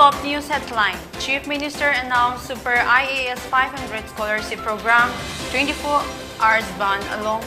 Top News Headline. Chief Minister announced Super IAS 500 Scholarship Program, 24 hours ban along.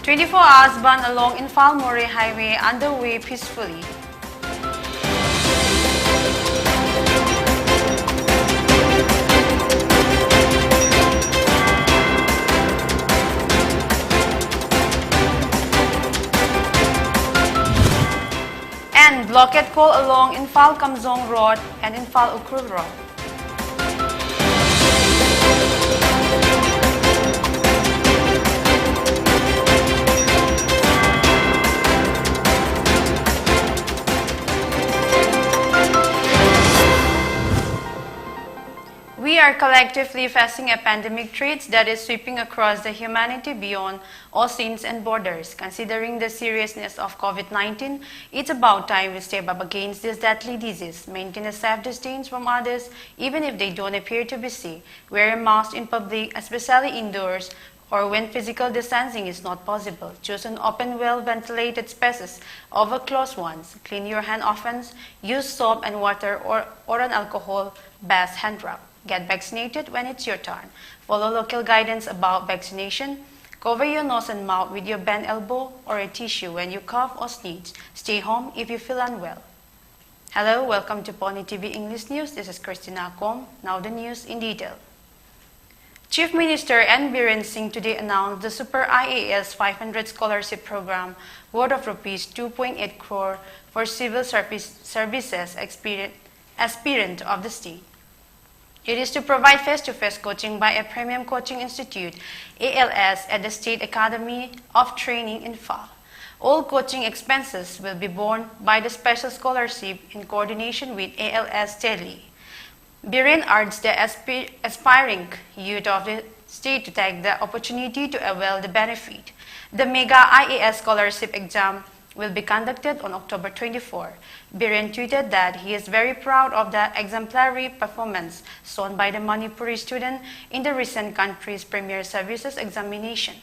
"24 hours ban along Infal-Moree Highway underway peacefully." And blockade call along Infal-Kamzong Road and Infal-Ukrul Road. We are collectively facing a pandemic threat that is sweeping across the humanity beyond all sins and borders. Considering the seriousness of COVID-19, it's about time we step up against this deadly disease, maintain a safe distance from others, even if they don't appear to be sick, wear a mask in public, especially indoors, or when physical distancing is not possible. Choose an open, well-ventilated spaces over closed ones. Clean your hand often. Use soap and water or an alcohol-based hand rub. Get vaccinated when it's your turn. Follow local guidance about vaccination. Cover your nose and mouth with your bent elbow or a tissue when you cough or sneeze. Stay home if you feel unwell. Hello, welcome to PONYTV English News. This is Christina. Now the news in detail. Chief Minister N. Biren Singh today announced the Super IAS 500 Scholarship Program worth of rupees 2.8 crore for civil services aspirant of the state. It is to provide face-to-face coaching by a premium coaching institute, ALS, at the State Academy of Training in FAL. All coaching expenses will be borne by the special scholarship in coordination with ALS Delhi. Biren urged the aspiring youth of the state to take the opportunity to avail the benefit. The Mega IAS Scholarship exam will be conducted on October 24. Biren tweeted that he is very proud of the exemplary performance shown by the Manipuri student in the recent country's premier services examination.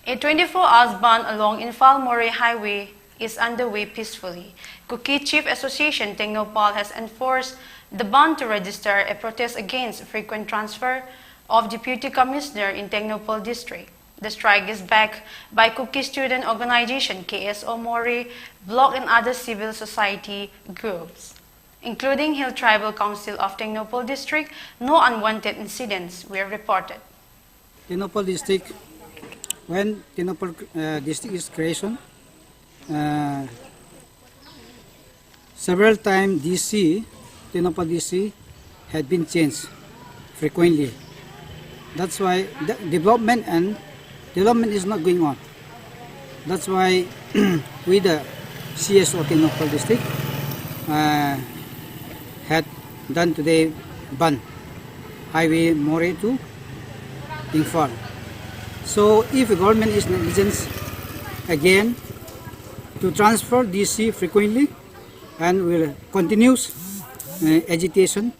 A 24-hour ban along Infal-Moree Highway is underway peacefully. Kuki Chief Association Tecnopal has enforced the ban to register a protest against frequent transfer of Deputy Commissioner in Tecnopal District. The strike is backed by Kuki student organization KSO Moree, Bloc and other civil society groups, including Hill Tribal Council of Tecnopal District. No unwanted incidents were reported. Tecnopal District, when Tecnopal District is creation, several times Tecnopal DC had been changed frequently. That's why the development is not going on. That's why we, the CSO Tecnopal District, had done today ban highway Moree to Infal. So if the government is negligent again to transfer DC frequently and will continue agitation.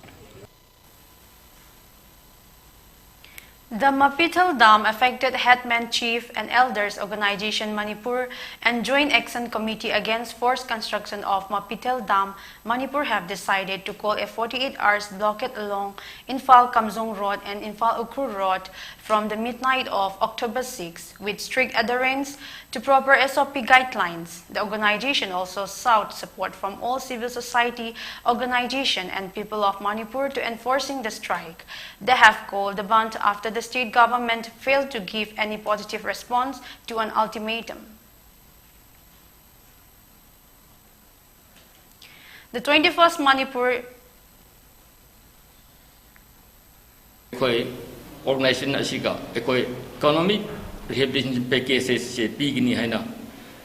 The Mapital Dam affected Headman Chief and Elders Organization Manipur and Joint Action Committee Against Forced Construction of Mapital Dam Manipur have decided to call a 48-hour blockade along Infal-Kamzong Road and Infal-Ukrul Road from the midnight of October 6 with strict adherence to proper SOP guidelines. The organization also sought support from all civil society organizations and people of Manipur to enforcing the strike. They have called the ban after the state government failed to give any positive response to an ultimatum. The 21st Manipur organization asiga economic rehabilitation packages se pigini haina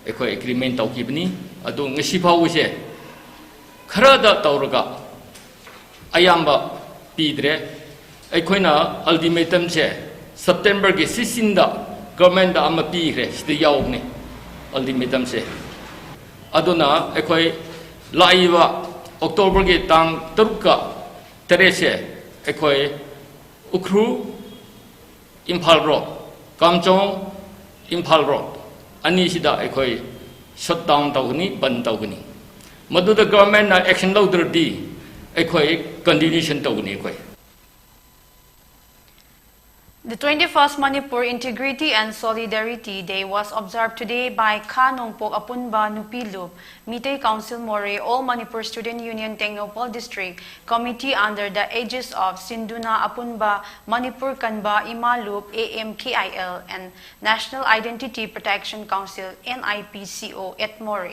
agreement tawkibni adu ngasi phawse khara da tawraga ayamba pidre aikoina ultimatum se September ge 16 da government da ama pigre sida yawne ultimatum se aduna aikoi laiwa October ge tang 3 ka Terese ekoi ukru Imphal Road Kamchong Imphal Road ani sida ekoi shut down tawni ban tawni madu the government na action lawdrdi ekoi continuation tawni ekoi. The 21st Manipur Integrity and Solidarity Day was observed today by Khanongpok Apunba Nupilup, Mitay Council More, All Manipur Student Union Tengnoupal District Committee under the aegis of Sinduna Apunba Manipur Kanba Imalup AMKIL and National Identity Protection Council NIPCO at More.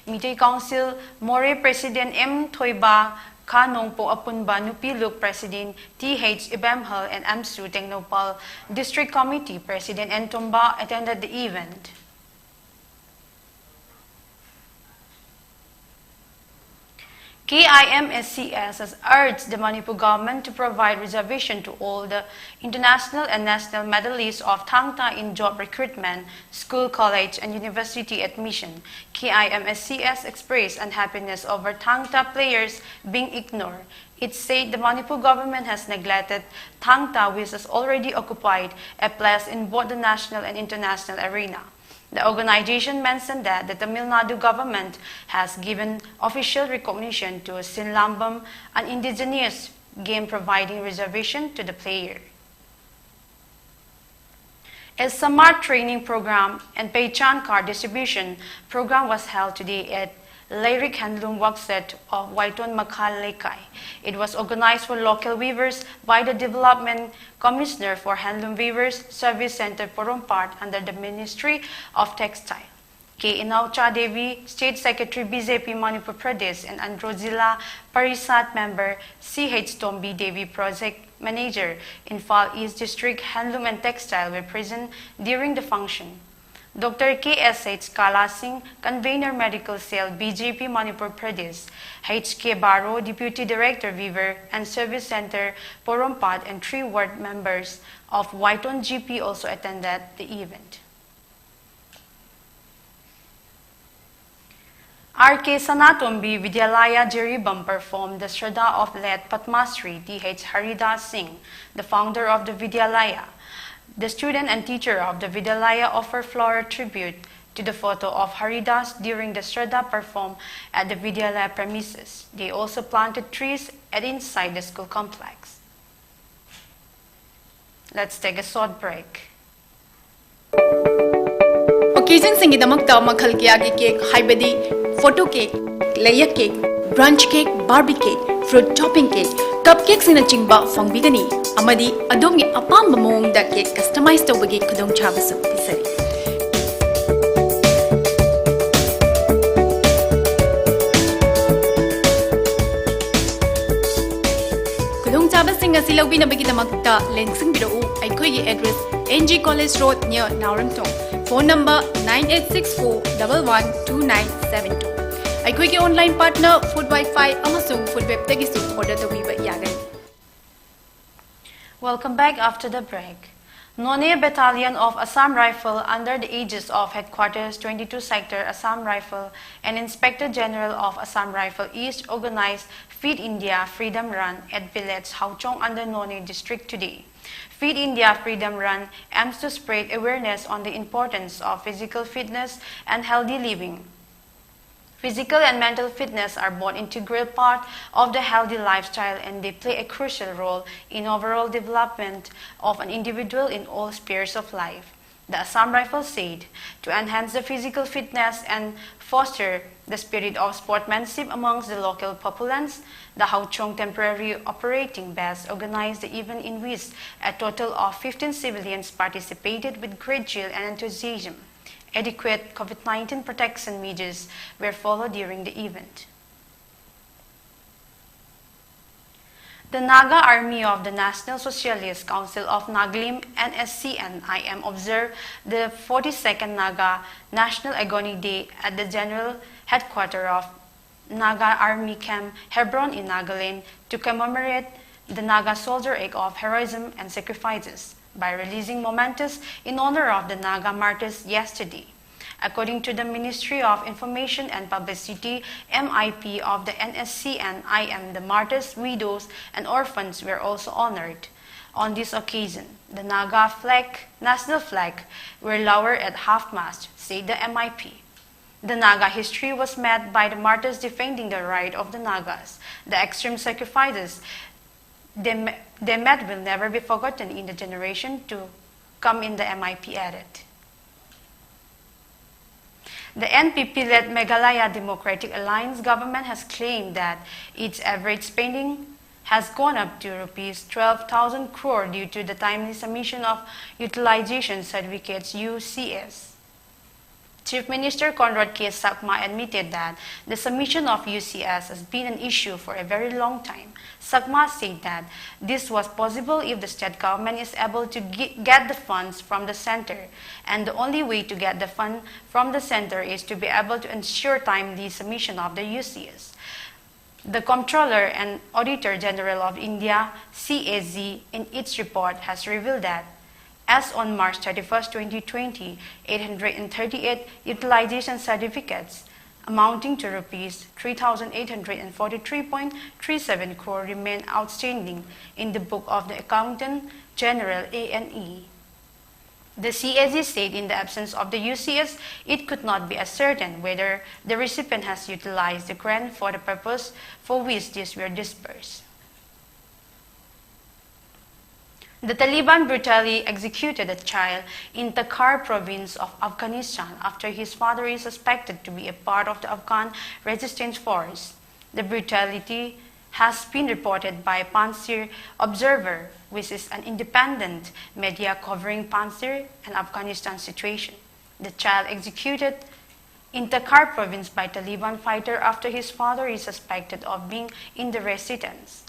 Mitay Council More President M. Thoiba Khanongpok Apunba Nupilup President T.H. Ibamhal and AMSU Tengnoupal District Committee President Ntomba attended the event. KIMSCS has urged the Manipur government to provide reservation to all the international and national medalists of Thangta in job recruitment, school, college, and university admission. KIMSCS expressed unhappiness over Thangta players being ignored. It said the Manipur government has neglected Thangta, which has already occupied a place in both the national and international arena. The organization mentioned that the Tamil Nadu government has given official recognition to Sinlambam, an indigenous game providing reservation to the player. A summer training program and Pehchan card distribution program was held today at Lyric Handloom Workshop of Waiton Makhal Lekai. It was organized for local weavers by the Development Commissioner for Handloom Weavers Service Center Porompat under the Ministry of Textile. K. Inaucha Devi, State Secretary BJP Manipur Pradesh and Androzilla Parisat member C.H. Tombi Devi Project Manager in Fal East District Handloom and Textile were present during the function. Dr. K.S.H. Kala Singh, Convener Medical Cell, BJP Manipur Pradesh, H.K. Baro, Deputy Director Weaver and Service Center Porompat and 3 ward members of Waiton GP also attended the event. R.K. Sanatombi Vidyalaya Jeribam performed the Shraddha of late Padmasri T.H. Haridas Singh, the founder of the Vidyalaya. The student and teacher of the Vidyalaya offer floral tribute to the photo of Haridas during the Shraddha performed at the Vidyalaya premises. They also planted trees at inside the school complex. Let's take a short break. Occasion singidamakta makhal kiyagi cake, haibadi photo cake, layer cake, brunch cake, barbie cake, fruit topping cake, cupcakes in a chingba fangbigani. Amadi adomgi apamba mongda cake customized tawbagi khudong chabasu pisari. Khudong chabasing asi lawbinabagi damakta lengsing biro aikhoigi address NG College Road near Nauramtong. Phone number 9864112972. Aikhoigi online partner Food Wi-Fi amasung Food Web tagisu order tawiba yagani. Welcome back after the break. None Battalion of Assam Rifle under the aegis of Headquarters 22 Sector Assam Rifle and Inspector General of Assam Rifle East organized Feed India Freedom Run at village Hauchong under None district today. Feed India Freedom Run aims to spread awareness on the importance of physical fitness and healthy living. Physical and mental fitness are both integral part of the healthy lifestyle and they play a crucial role in overall development of an individual in all spheres of life. The Assam Rifle said, to enhance the physical fitness and foster the spirit of sportsmanship amongst the local populace, the Hauchong Temporary Operating Base organized the event in which a total of 15 civilians participated with great zeal and enthusiasm. Adequate COVID-19 protection measures were followed during the event. The Naga Army of the National Socialist Council of Nagalim NSCN-IM observed the 42nd Naga National Agony Day at the General Headquarters of Naga Army Camp Hebron in Nagaland to commemorate the Naga Soldier Act of heroism and sacrifices by releasing mementos in honor of the Naga martyrs yesterday. According to the Ministry of Information and Publicity, MIP of the NSC and IM, the martyrs, widows, and orphans were also honored. On this occasion, the Naga national flag, were lowered at half-mast, said the MIP. The Naga history was met by the martyrs defending the right of the Nagas. The extreme sacrifices they met will never be forgotten in the generation to come, in the MIP added. The NPP-led Meghalaya Democratic Alliance government has claimed that its average spending has gone up to rupees 12,000 crore due to the timely submission of utilization certificates UCS. Chief Minister Conrad K. Sakma admitted that the submission of UCS has been an issue for a very long time. Sakma said that this was possible if the state government is able to get the funds from the center, and the only way to get the fund from the center is to be able to ensure timely submission of the UCS. The Comptroller and Auditor General of India, CAG, in its report has revealed that as on March 31, 2020, 838 utilization certificates amounting to rupees 3,843.37 crore remain outstanding in the book of the Accountant General ANE. The CAG said in the absence of the UCS, it could not be ascertained whether the recipient has utilized the grant for the purpose for which these were dispersed. The Taliban brutally executed a child in Takhar province of Afghanistan after his father is suspected to be a part of the Afghan resistance force. The brutality has been reported by Panjshir Observer, which is an independent media covering Panjshir and Afghanistan situation. The child executed in Takhar province by Taliban fighter after his father is suspected of being in the residence.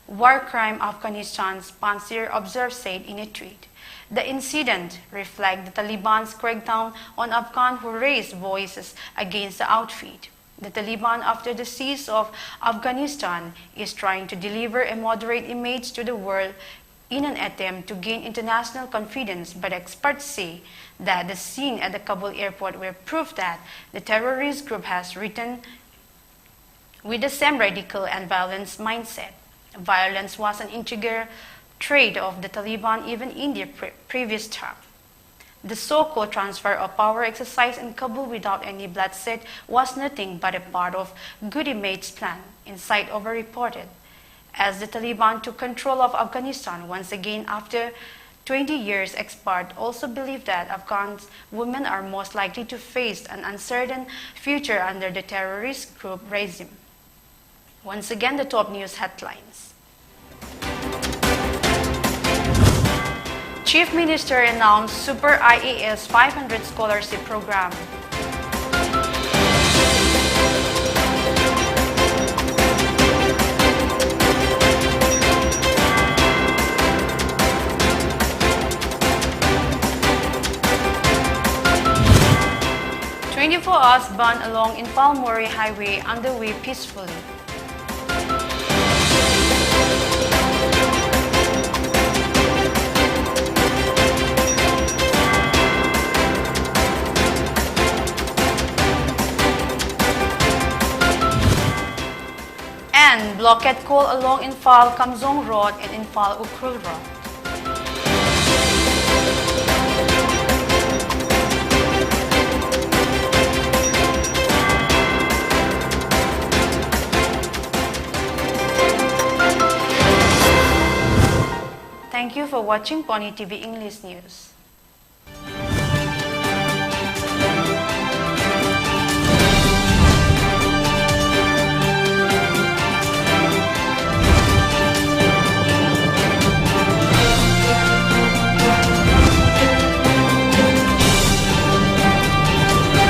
War Crime Afghanistan's Panjshir Observer said in a tweet. The incident reflects the Taliban's crackdown on Afghans who raised voices against the outfit. The Taliban, after the siege of Afghanistan, is trying to deliver a moderate image to the world in an attempt to gain international confidence, but experts say that the scene at the Kabul airport were proof that the terrorist group has returned with the same radical and violent mindset. Violence was an integral trait of the Taliban even in their previous term. The so-called transfer of power exercise in Kabul without any bloodshed was nothing but a part of good image plan, Inside Over reported. As the Taliban took control of Afghanistan once again after 20 years, experts also believe that Afghan women are most likely to face an uncertain future under the terrorist group regime. Once again, the top news headlines. Chief Minister announced Super IAS 500 Scholarship Program. Hours ban along Infal-Mori Highway underway peacefully. And blockade call along Infal-Kamzong Road and Infal-Ukrul Road. Thank you for watching PONYTV English News.